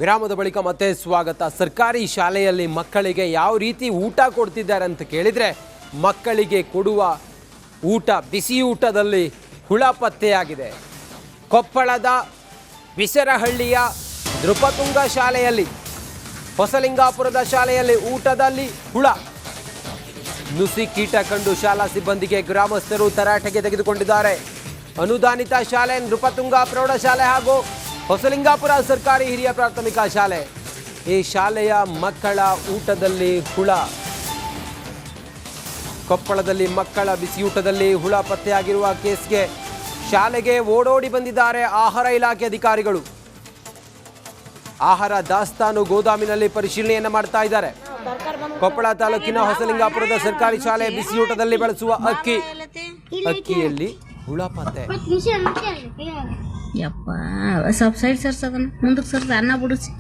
ವಿರಾಮದ ಬಳಿಕ ಮತ್ತೆ ಸ್ವಾಗತ. ಸರ್ಕಾರಿ ಶಾಲೆಯಲ್ಲಿ ಮಕ್ಕಳಿಗೆ ಯಾವ ರೀತಿ ಊಟ ಕೊಡ್ತಿದ್ದಾರೆ ಅಂತ ಕೇಳಿದರೆ, ಮಕ್ಕಳಿಗೆ ಕೊಡುವ ಊಟ ಬಿಸಿ ಊಟದಲ್ಲಿ ಹುಳ ಪತ್ತೆಯಾಗಿದೆ. ಕೊಪ್ಪಳದ ವಿಸರಹಳ್ಳಿಯ ನೃಪತುಂಗ ಶಾಲೆಯಲ್ಲಿ, ಹೊಸಲಿಂಗಾಪುರದ ಶಾಲೆಯಲ್ಲಿ ಊಟದಲ್ಲಿ ಹುಳ, ನುಸಿ ಕೀಟ ಕಂಡು ಶಾಲಾ ಸಿಬ್ಬಂದಿಗೆ ಗ್ರಾಮಸ್ಥರು ತರಾಟೆಗೆ ತೆಗೆದುಕೊಂಡಿದ್ದಾರೆ. ಅನುದಾನಿತ ಶಾಲೆ ನೃಪತುಂಗ ಪ್ರೌಢಶಾಲೆ ಹಾಗೂ ಹೊಸಲಿಂಗಾಪುರ ಸರ್ಕಾರಿ ಹಿರಿಯ ಪ್ರಾಥಮಿಕ ಶಾಲೆ. ಈ ಶಾಲೆಯ ಮಕ್ಕಳ ಊಟದಲ್ಲಿ ಹುಳ. ಕೊಪ್ಪಳದಲ್ಲಿ ಮಕ್ಕಳ ಬಿಸಿಯೂಟದಲ್ಲಿ ಹುಳ ಪತ್ತೆಯಾಗಿರುವ ಕೇಸ್ಗೆ ಶಾಲೆಗೆ ಓಡೋಡಿ ಬಂದಿದ್ದಾರೆ ಆಹಾರ ಇಲಾಖೆ ಅಧಿಕಾರಿಗಳು. ಆಹಾರ ದಾಸ್ತಾನು ಗೋದಾಮಿನಲ್ಲಿ ಪರಿಶೀಲನೆಯನ್ನ ಮಾಡ್ತಾ ಇದ್ದಾರೆ. ಕೊಪ್ಪಳ ತಾಲೂಕಿನ ಹೊಸಲಿಂಗಾಪುರದ ಸರ್ಕಾರಿ ಶಾಲೆ ಬಿಸಿಯೂಟದಲ್ಲಿ ಬಳಸುವ ಅಕ್ಕಿಯಲ್ಲಿ ಹುಳ ಪತ್ತೆ. ಯಪ್ಪ ಸ್ವಲ್ಪ ಸೈಡ್ ಸರ್ಸದನ್ನ ಮುಂದಕ್ಕೆ ಸರ್ಸ ಅನ್ನ ಬಿಡಿಸಿ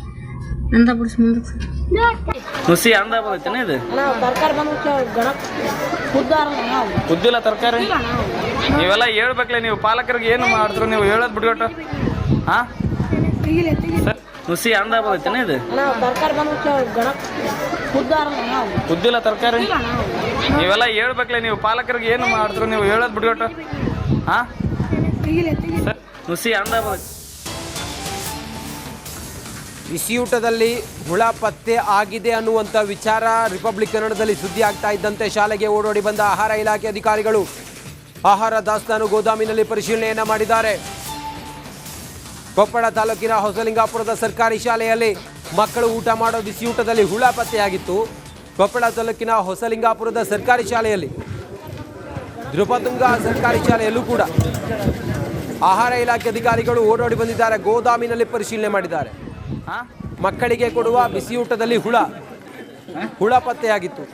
ಅಂದ ಬಿಡಿಸಿ ಮುಂದಕ್ಕೆ ಸರ್ ನುಸಿ ಅಂದ ಬಂದೈತೇನ ಇದು ತರಕಾರಿ ಉದ್ದಿಲ್ಲ ತರಕಾರಿ ನೀವೆಲ್ಲ ಹೇಳ್ಬೇಕಲ್ಲ. ನೀವು ಪಾಲಕರಿಗೆ ಏನು ಮಾಡಿದ್ರು ನೀವು ಹೇಳೋದು ಬಿಡ್ಕೊಟ್ಟ. ಹಾ ಸರ್ ನುಸಿ ಅಂದ ಬಂದೈತೇನ ಇದು ತರಕಾರಿ ಉದ್ದಿಲ್ಲ ತರಕಾರಿ ನೀವೆಲ್ಲ ಹೇಳ್ಬೇಕಲ್ಲ. ನೀವು ಪಾಲಕರಿಗೆ ಏನು ಮಾಡಿದ್ರು ನೀವು ಹೇಳೋದು ಬಿಡ್ಕೊಟ್ಟ. ಹಾ ಸರ್ ನುಸಿ ಅಂದ ಬಂದೈತೆ. ಬಿಸಿಯೂಟದಲ್ಲಿ ಹುಳ ಪತ್ತೆ ಆಗಿದೆ ಅನ್ನುವಂಥ ವಿಚಾರ ರಿಪಬ್ಲಿಕ್ ಕನ್ನಡದಲ್ಲಿ ಸುದ್ದಿ ಆಗ್ತಾ ಇದ್ದಂತೆ ಶಾಲೆಗೆ ಓಡೋಡಿ ಬಂದ ಆಹಾರ ಇಲಾಖೆ ಅಧಿಕಾರಿಗಳು ಆಹಾರ ದಾಸ್ತಾನು ಗೋದಾಮಿನಲ್ಲಿ ಪರಿಶೀಲನೆಯನ್ನ ಮಾಡಿದ್ದಾರೆ. ಕೊಪ್ಪಳ ತಾಲೂಕಿನ ಹೊಸಲಿಂಗಾಪುರದ ಸರ್ಕಾರಿ ಶಾಲೆಯಲ್ಲಿ ಮಕ್ಕಳು ಊಟ ಮಾಡೋ ಬಿಸಿಯೂಟದಲ್ಲಿ ಹುಳ ಪತ್ತೆಯಾಗಿತ್ತು. ಕೊಪ್ಪಳ ತಾಲೂಕಿನ ಹೊಸಲಿಂಗಾಪುರದ ಸರ್ಕಾರಿ ಶಾಲೆಯಲ್ಲಿ, ನೃಪತುಂಗ ಸರ್ಕಾರಿ ಶಾಲೆಯಲ್ಲೂ ಕೂಡ ಆಹಾರ ಇಲಾಖೆ ಅಧಿಕಾರಿಗಳು ಓಡೋಡಿ ಬಂದಿದ್ದಾರೆ. ಗೋದಾಮಿನಲ್ಲಿ ಪರಿಶೀಲನೆ ಮಾಡಿದ್ದಾರೆ. ಮಕ್ಕಳಿಗೆ ಕೊಡುವ ಬಿಸಿಯೂಟದಲ್ಲಿ ಹುಳ ಪತ್ತೆಯಾಗಿತ್ತು.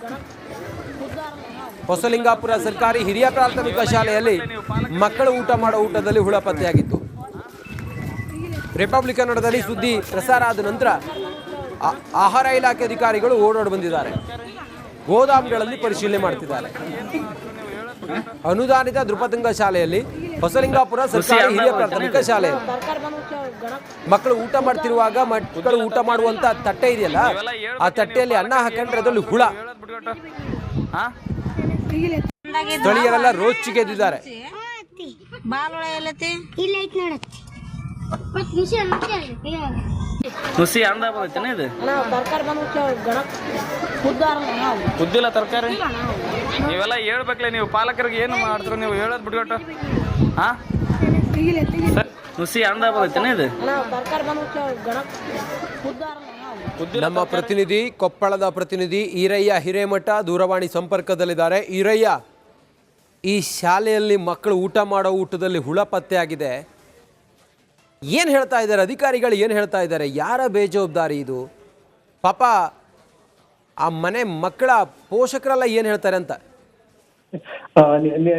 ಹೊಸಲಿಂಗಾಪುರ ಸರ್ಕಾರಿ ಹಿರಿಯ ಪ್ರಾಥಮಿಕ ಶಾಲೆಯಲ್ಲಿ ಮಕ್ಕಳು ಊಟ ಮಾಡೋ ಊಟದಲ್ಲಿ ಹುಳ ಪತ್ತೆಯಾಗಿತ್ತು. ರಿಪಬ್ಲಿಕ್ ಕನ್ನಡದಲ್ಲಿ ಸುದ್ದಿ ಪ್ರಸಾರ ಆದ ನಂತರ ಆಹಾರ ಇಲಾಖೆ ಅಧಿಕಾರಿಗಳು ಓಡೋಡಿ ಬಂದಿದ್ದಾರೆ. ಗೋದಾಮುಗಳಲ್ಲಿ ಪರಿಶೀಲನೆ ಮಾಡ್ತಿದ್ದಾರೆ. ಅನುದಾನಿತ ನೃಪತುಂಗ ಶಾಲೆಯಲ್ಲಿ, ಹೊಸಲಿಂಗಾಪುರ ಸರ್ಕಾರಿ ಹಿರಿಯ ಪ್ರಾಥಮಿಕ ಶಾಲೆ, ಮಕ್ಕಳು ಊಟ ಮಾಡ್ತಿರುವಾಗ ಮಕ್ಕಳು ಊಟ ಮಾಡುವಂತ ತಟ್ಟೆ ಇದೆಯಲ್ಲ, ಆ ತಟ್ಟೆಯಲ್ಲಿ ಅನ್ನ ಹಾಕೊಂಡ್ರೆ ಅದರಲ್ಲಿ ಹುಳ. ಸ್ಥಳೀಯರೆಲ್ಲ ರೋಚಿಗೆದ್ದಿದ್ದಾರೆ. ನುಸಿ ಅಂದ ಬಂದೈತೇನ ಇದು ಉದ್ದಿಲ್ಲ ತರಕಾರಿ ನೀವೆಲ್ಲ ಹೇಳ್ಬೇಕಲ್ಲ. ನೀವು ಪಾಲಕರಿಗೆ ಏನು ಮಾಡಿದ್ರು ನೀವು ಹೇಳೋದು ಬಿಡ್ಕೊಟ್ಟ. ಹಾ ಸರ್ ನುಸಿ ಅಂದ ಬಂದೈತೇನ ಇದು ನಮ್ಮ ಪ್ರತಿನಿಧಿ, ಕೊಪ್ಪಳದ ಪ್ರತಿನಿಧಿ ಈರಯ್ಯ ಹಿರೇಮಠ ದೂರವಾಣಿ ಸಂಪರ್ಕದಲ್ಲಿದ್ದಾರೆ. ಈರಯ್ಯ, ಈ ಶಾಲೆಯಲ್ಲಿ ಮಕ್ಕಳು ಊಟ ಮಾಡೋ ಊಟದಲ್ಲಿ ಹುಳ ಪತ್ತೆ ಆಗಿದೆ. ಏನು ಹೇಳ್ತಾ ಇದ್ದಾರೆ ಅಧಿಕಾರಿಗಳು? ಏನು ಹೇಳ್ತಾ ಇದ್ದಾರೆ? ಯಾರ ಬೇಜವಾಬ್ದಾರಿ ಇದು? ಪಾಪ ಆ ಮನೆ ಮಕ್ಕಳ ಪೋಷಕರೆಲ್ಲ ಏನು ಹೇಳ್ತಾರೆ ಅಂತ?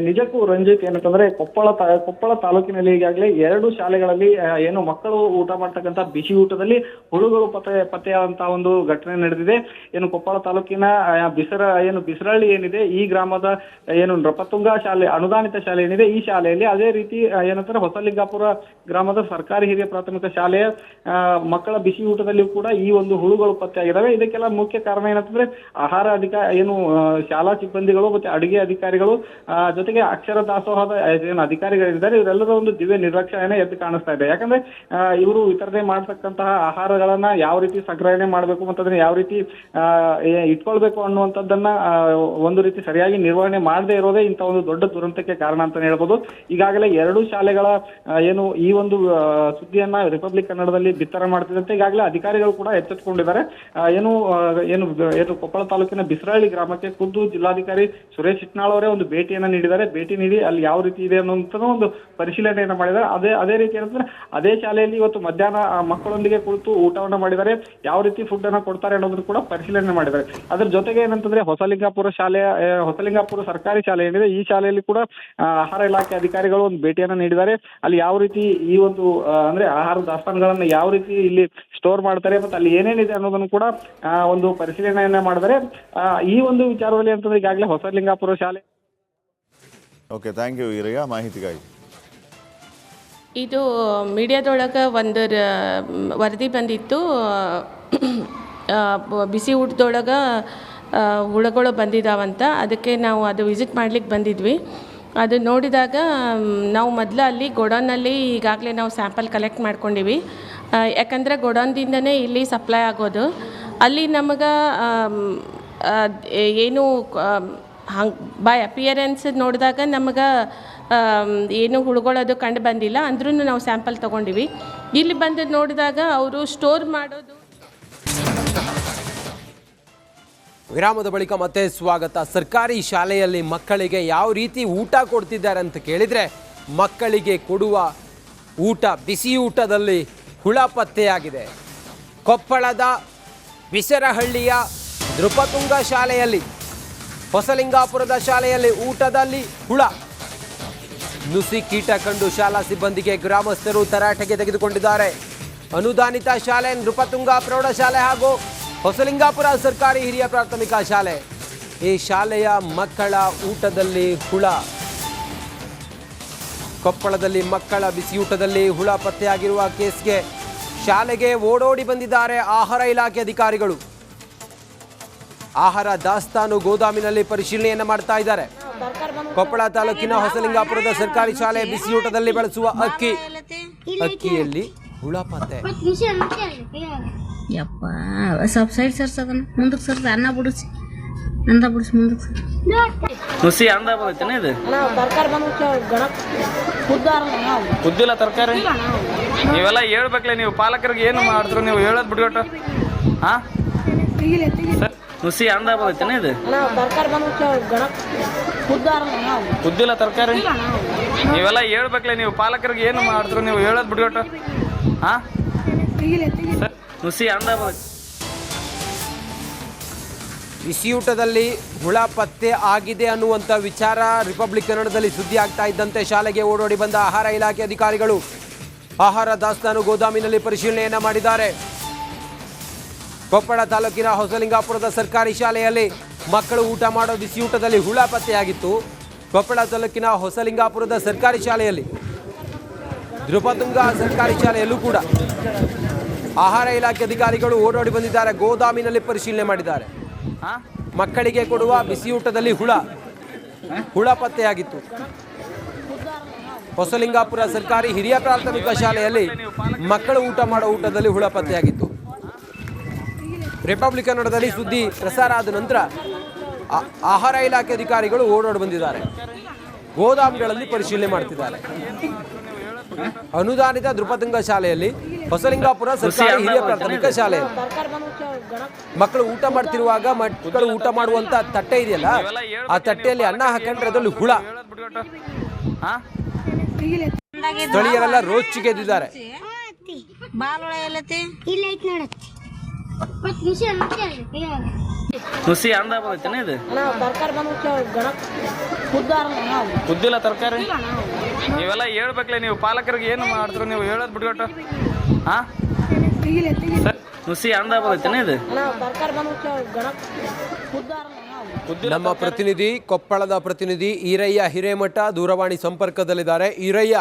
ನಿಜಕ್ಕೂ ರಂಜಿತ್, ಏನಂತಂದ್ರೆ ಕೊಪ್ಪಳ ತಾಲೂಕಿನಲ್ಲಿ ಈಗಾಗಲೇ 2 ಶಾಲೆಗಳಲ್ಲಿ ಏನು ಮಕ್ಕಳು ಊಟ ಮಾಡ್ತಕ್ಕಂಥ ಬಿಸಿ ಊಟದಲ್ಲಿ ಹುಳುಗಳು ಪತ್ತೆಯಾದಂತಹ ಒಂದು ಘಟನೆ ನಡೆದಿದೆ. ಏನು ಕೊಪ್ಪಳ ತಾಲೂಕಿನ ಬಿಸರಳ್ಳಿ ಏನಿದೆ, ಈ ಗ್ರಾಮದ ಏನು ನೃಪತುಂಗ ಶಾಲೆ, ಅನುದಾನಿತ ಶಾಲೆ ಏನಿದೆ, ಈ ಶಾಲೆಯಲ್ಲಿ ಅದೇ ರೀತಿ ಏನಂತಾರೆ ಹೊಸಲಿಂಗಾಪುರ ಗ್ರಾಮದ ಸರ್ಕಾರಿ ಹಿರಿಯ ಪ್ರಾಥಮಿಕ ಶಾಲೆಯ ಮಕ್ಕಳ ಬಿಸಿ ಊಟದಲ್ಲಿ ಕೂಡ ಈ ಒಂದು ಹುಳುಗಳು ಪತ್ತೆಯಾಗಿದ್ದಾವೆ. ಇದಕ್ಕೆಲ್ಲ ಮುಖ್ಯ ಕಾರಣ ಏನಂತಂದ್ರೆ ಆಹಾರ ಶಾಲಾ ಸಿಬ್ಬಂದಿಗಳು ಮತ್ತೆ ಅಡುಗೆ ಅಧಿಕಾರಿಗಳು ಜೊತೆಗೆ ಅಕ್ಷರ ದಾಸೋಹದ ಏನು ಅಧಿಕಾರಿಗಳಿದ್ದಾರೆ, ಇವರೆಲ್ಲರ ಒಂದು ದಿವ್ಯ ನಿರ್ಲಕ್ಷ್ಯನೇ ಎದ್ದು ಕಾಣಿಸ್ತಾ ಇದೆ. ಯಾಕಂದ್ರೆ ಇವರು ವಿತರಣೆ ಮಾಡತಕ್ಕಂತಹ ಆಹಾರಗಳನ್ನ ಯಾವ ರೀತಿ ಸಂಗ್ರಹಣೆ ಮಾಡಬೇಕು ಮತ್ತದನ್ನ ಯಾವ ರೀತಿ ಇಟ್ಕೊಳ್ಬೇಕು ಅನ್ನುವಂಥದ್ದನ್ನ ಒಂದು ರೀತಿ ಸರಿಯಾಗಿ ನಿರ್ವಹಣೆ ಮಾಡದೇ ಇರೋದೇ ಇಂಥ ಒಂದು ದೊಡ್ಡ ದುರಂತಕ್ಕೆ ಕಾರಣ ಅಂತ ಹೇಳ್ಬೋದು. ಈಗಾಗಲೇ 2 ಶಾಲೆಗಳ ಏನು ಈ ಒಂದು ಸುದ್ದಿಯನ್ನ ರಿಪಬ್ಲಿಕ್ ಕನ್ನಡದಲ್ಲಿ ಬಿತ್ತರ ಮಾಡ್ತಿದಂತೆ ಈಗಾಗಲೇ ಅಧಿಕಾರಿಗಳು ಕೂಡ ಎಚ್ಚೆತ್ತುಕೊಂಡಿದ್ದಾರೆ. ಏನು ಕೊಪ್ಪಳ ತಾಲೂಕಿನ ಬಿಸರಳ್ಳಿ ಗ್ರಾಮಕ್ಕೆ ಖುದ್ದು ಜಿಲ್ಲಾಧಿಕಾರಿ ಸುರೇಶ್ ಇಟ್ನಾಳ್ ಅವರೇ ಒಂದು ಭೇಟಿಯನ್ನ ನೀಡಿದ್ದಾರೆ. ಭೇಟಿ ನೀಡಿ ಅಲ್ಲಿ ಯಾವ ರೀತಿ ಇದೆ ಅನ್ನುವಂಥ ಒಂದು ಪರಿಶೀಲನೆಯನ್ನ ಮಾಡಿದ್ದಾರೆ. ಅದೇ ರೀತಿ ಏನಂದ್ರೆ ಅದೇ ಶಾಲೆಯಲ್ಲಿ ಇವತ್ತು ಮಧ್ಯಾಹ್ನ ಮಕ್ಕಳೊಂದಿಗೆ ಕುಳಿತು ಊಟವನ್ನ ಮಾಡಿದ್ದಾರೆ. ಯಾವ ರೀತಿ ಫುಡ್ ಅನ್ನ ಕೊಡ್ತಾರೆ ಅನ್ನೋದನ್ನು ಕೂಡ ಪರಿಶೀಲನೆ ಮಾಡಿದ್ದಾರೆ. ಅದ್ರ ಜೊತೆಗೆ ಏನಂತಂದ್ರೆ ಹೊಸಲಿಂಗಾಪುರ ಸರ್ಕಾರಿ ಶಾಲೆ ಏನಿದೆ, ಈ ಶಾಲೆಯಲ್ಲಿ ಕೂಡ ಆಹಾರ ಇಲಾಖೆ ಅಧಿಕಾರಿಗಳು ಒಂದು ಭೇಟಿಯನ್ನ ನೀಡಿದ್ದಾರೆ. ಅಲ್ಲಿ ಯಾವ ರೀತಿ ಈ ಒಂದು ಅಂದ್ರೆ ಆಹಾರ ದಾಸ್ತಾನುಗಳನ್ನ ಯಾವ ರೀತಿ ಇಲ್ಲಿ ಸ್ಟೋರ್ ಮಾಡ್ತಾರೆ ಮತ್ತೆ ಅಲ್ಲಿ ಏನೇನಿದೆ ಅನ್ನೋದನ್ನು ಕೂಡ ಒಂದು ಪರಿಶೀಲನೆಯನ್ನ ಮಾಡಿದ್ದಾರೆ. ಈ ಒಂದು ವಿಚಾರದಲ್ಲಿ ಅಂತಂದ್ರೆ ಈಗಾಗಲೇ ಹೊಸಲಿಂಗಾಪುರ ಶಾಲೆ. ಓಕೆ, ಥ್ಯಾಂಕ್ ಯು ಈರಯ್ಯ ಮಾಹಿತಿಗಾಗಿ. ಇದು ಮೀಡಿಯಾದೊಳಗೆ ಒಂದು ವರದಿ ಬಂದಿತ್ತು. ಬಿಸಿ ಊಟದೊಳಗೆ ಹುಳಗಳು ಬಂದಿದ್ದಾವಂತ. ಅದಕ್ಕೆ ನಾವು ಅದು ವಿಸಿಟ್ ಮಾಡ್ಲಿಕ್ಕೆ ಬಂದಿದ್ವಿ. ಅದು ನೋಡಿದಾಗ ನಾವು ಮೊದಲು ಅಲ್ಲಿ ಗೋಡೌನಲ್ಲಿ ಈಗಾಗಲೇ ನಾವು ಸ್ಯಾಂಪಲ್ ಕಲೆಕ್ಟ್ ಮಾಡ್ಕೊಂಡಿವಿ. ಯಾಕಂದರೆ ಗೋಡೌನ್ದಿಂದನೇ ಇಲ್ಲಿ ಸಪ್ಲೈ ಆಗೋದು. ಅಲ್ಲಿ ನಮಗೆ ಏನು ಹಂಗೆ ಬೈ ಅಪಿಯರೆನ್ಸ್ ನೋಡಿದಾಗ ನಮಗೆ ಏನು ಹುಳುಗಳದು ಕಂಡು ಬಂದಿಲ್ಲ. ಅಂದ್ರೂ ನಾವು ಸ್ಯಾಂಪಲ್ ತೊಗೊಂಡಿವಿ. ಇಲ್ಲಿ ಬಂದು ನೋಡಿದಾಗ ಅವರು ಸ್ಟೋರ್ ಮಾಡೋದು. ವಿರಾಮದ ಬಳಿಕ ಮತ್ತೆ ಸ್ವಾಗತ. ಸರ್ಕಾರಿ ಶಾಲೆಯಲ್ಲಿ ಮಕ್ಕಳಿಗೆ ಯಾವ ರೀತಿ ಊಟ ಕೊಡ್ತಿದ್ದಾರೆ ಅಂತ ಕೇಳಿದರೆ, ಮಕ್ಕಳಿಗೆ ಕೊಡುವ ಊಟ ಬಿಸಿ ಊಟದಲ್ಲಿ ಹುಳ ಪತ್ತೆಯಾಗಿದೆ. ಕೊಪ್ಪಳದ ಬಿಸರಹಳ್ಳಿಯ ನೃಪತುಂಗ ಶಾಲೆಯಲ್ಲಿ, ಹೊಸಲಿಂಗಾಪುರದ ಶಾಲೆಯಲ್ಲಿ ಊಟದಲ್ಲಿ ಹುಳ, ನುಸಿ ಕೀಟ ಕಂಡು ಶಾಲಾ ಸಿಬ್ಬಂದಿಗೆ ಗ್ರಾಮಸ್ಥರು ತರಾಟೆಗೆ ತೆಗೆದುಕೊಂಡಿದ್ದಾರೆ. ಅನುದಾನಿತ ಶಾಲೆ ನೃಪತುಂಗ ಪ್ರೌಢಶಾಲೆ ಹಾಗೂ ಹೊಸಲಿಂಗಾಪುರ ಸರ್ಕಾರಿ ಹಿರಿಯ ಪ್ರಾಥಮಿಕ ಶಾಲೆ. ಈ ಶಾಲೆಯ ಮಕ್ಕಳ ಊಟದಲ್ಲಿ ಹುಳ. ಕೊಪ್ಪಳದಲ್ಲಿ ಮಕ್ಕಳ ಬಿಸಿಯೂಟದಲ್ಲಿ ಹುಳ ಪತ್ತೆಯಾಗಿರುವ ಕೇಸ್ಗೆ ಶಾಲೆಗೆ ಓಡೋಡಿ ಬಂದಿದ್ದಾರೆ ಆಹಾರ ಇಲಾಖೆ ಅಧಿಕಾರಿಗಳು. ಆಹಾರ ದಾಸ್ತಾನು ಗೋದಾಮಿನಲ್ಲಿ ಪರಿಶೀಲನೆಯನ್ನು ಮಾಡ್ತಾ ಇದ್ದಾರೆ. ಕೊಪ್ಪಳ ತಾಲೂಕಿನ ಹೊಸಲಿಂಗಾಪುರದ ಸರ್ಕಾರಿ ಶಾಲೆ ಬಿಸಿಯೂಟದಲ್ಲಿ ಬಳಸುವ ಅಕ್ಕಿಯಲ್ಲಿ ಹುಳ ಪತ್ತೆ. ಯಪ್ಪ ಸ್ವಲ್ಪ ಸೈಡ್ ಸರ್ಸ್ ಅದನ್ನ ಮುಂದಕ್ಕೆ ಸರ್ಸ್ ಅನ್ನ ಬಿಡಿಸಿ ಮುಂದಕ್ಕೆ ಸರ್. ನುಸಿ ಅಂದ ಬಂದೈತೇನ ಇದು? ಕುದ್ದಿಲ್ಲ ತರಕಾರಿ. ನೀವೆಲ್ಲ ಹೇಳ್ಬೇಕಲ್ಲ, ನೀವು ಪಾಲಕರಿಗೆ ಏನು ಮಾಡಿದ್ರು ನೀವು ಹೇಳೋದು ಬಿಟ್ಕೊಟ್ಟು. ಹಾಂ ನುಸಿ ಅಂದ ಬಂದೈತೇನ ಇದು? ಕುದ್ದಿಲ್ಲ ತರಕಾರಿ. ನೀವೆಲ್ಲ ಹೇಳ್ಬೇಕಲ್ಲ, ನೀವು ಪಾಲಕರಿಗೆ ಏನು ಮಾಡಿದ್ರು ನೀವು ಹೇಳೋದು ಬಿಟ್ಕೊಟ್ಟು. ಹಾಂ ನುಸಿ ಅಂದ ಬಂದೈತೆ. ಬಿಸಿಯೂಟದಲ್ಲಿ ಹುಳ ಪತ್ತೆ ಆಗಿದೆ ಅನ್ನುವಂಥ ವಿಚಾರ ರಿಪಬ್ಲಿಕ್ ಕನ್ನಡದಲ್ಲಿ ಸುದ್ದಿ ಆಗ್ತಾ ಇದ್ದಂತೆ ಶಾಲೆಗೆ ಓಡೋಡಿ ಬಂದ ಆಹಾರ ಇಲಾಖೆ ಅಧಿಕಾರಿಗಳು ಆಹಾರ ದಾಸ್ತಾನು ಗೋದಾಮಿನಲ್ಲಿ ಪರಿಶೀಲನೆಯನ್ನು ಮಾಡಿದ್ದಾರೆ. ಕೊಪ್ಪಳ ತಾಲೂಕಿನ ಹೊಸಲಿಂಗಾಪುರದ ಸರ್ಕಾರಿ ಶಾಲೆಯಲ್ಲಿ ಮಕ್ಕಳು ಊಟ ಮಾಡೋ ಬಿಸಿಯೂಟದಲ್ಲಿ ಹುಳ ಪತ್ತೆಯಾಗಿತ್ತು. ಕೊಪ್ಪಳ ತಾಲೂಕಿನ ಹೊಸಲಿಂಗಾಪುರದ ಸರ್ಕಾರಿ ಶಾಲೆಯಲ್ಲಿ, ನೃಪತುಂಗ ಸರ್ಕಾರಿ ಶಾಲೆಯಲ್ಲೂ ಕೂಡ ಆಹಾರ ಇಲಾಖೆ ಅಧಿಕಾರಿಗಳು ಓಡೋಡಿ ಬಂದಿದ್ದಾರೆ. ಗೋದಾಮಿನಲ್ಲಿ ಪರಿಶೀಲನೆ ಮಾಡಿದ್ದಾರೆ. ಮಕ್ಕಳಿಗೆ ಕೊಡುವ ಬಿಸಿಯೂಟದಲ್ಲಿ ಹುಳ ಪತ್ತೆಯಾಗಿತ್ತು. ಹೊಸಲಿಂಗಾಪುರ ಸರ್ಕಾರಿ ಹಿರಿಯ ಪ್ರಾಥಮಿಕ ಶಾಲೆಯಲ್ಲಿ ಮಕ್ಕಳು ಊಟ ಮಾಡೋ ಊಟದಲ್ಲಿ ಹುಳ ಪತ್ತೆಯಾಗಿತ್ತು. ರಿಪಬ್ಲಿಕ್ ಕನ್ನಡದಲ್ಲಿ ಸುದ್ದಿ ಪ್ರಸಾರ ಆದ ನಂತರ ಆಹಾರ ಇಲಾಖೆ ಅಧಿಕಾರಿಗಳು ಓಡೋಡಿ ಬಂದಿದ್ದಾರೆ. ಗೋದಾಮುಗಳಲ್ಲಿ ಪರಿಶೀಲನೆ ಮಾಡ್ತಿದ್ದಾರೆ. ಅನುದಾನಿತ ನೃಪತುಂಗ ಶಾಲೆಯಲ್ಲಿ, ಹೊಸಲಿಂಗಾಪುರ ಸರ್ಕಾರಿ ಹಿರಿಯ ಪ್ರಾಥಮಿಕ ಶಾಲೆ, ಮಕ್ಕಳು ಊಟ ಮಾಡ್ತಿರುವಾಗ ಮಕ್ಕಳು ಊಟ ಮಾಡುವಂತ ತಟ್ಟೆ ಇದೆಯಲ್ಲ, ಆ ತಟ್ಟೆಯಲ್ಲಿ ಅನ್ನ ಹಾಕೊಂಡ್ರೆ ಅದರಲ್ಲಿ ಹುಳ. ಸ್ಥಳೀಯರೆಲ್ಲ ರೋಚಿಗೆದ್ದಿದ್ದಾರೆ. ನುಸಿ ಅಂದ ಬಂದೈತೇನ ಇದು? ಕುದ್ದಿಲ್ಲ ತರಕಾರಿ. ನೀವೆಲ್ಲ ಹೇಳ್ಬೇಕಲ್ಲ, ನೀವು ಪಾಲಕರಿಗೆ ಏನು ಮಾಡಿದ್ರು ನೀವು ಹೇಳೋದು ಬಿಟ್ಕೊಟ್ಟು. ಹಾಂ ನುಸಿ ಅಂದ ಬಂದೈತೇನ ಇದು? ನಮ್ಮ ಪ್ರತಿನಿಧಿ, ಕೊಪ್ಪಳದ ಪ್ರತಿನಿಧಿ ಈರಯ್ಯ ಹಿರೇಮಠ ದೂರವಾಣಿ ಸಂಪರ್ಕದಲ್ಲಿದ್ದಾರೆ. ಈರಯ್ಯ,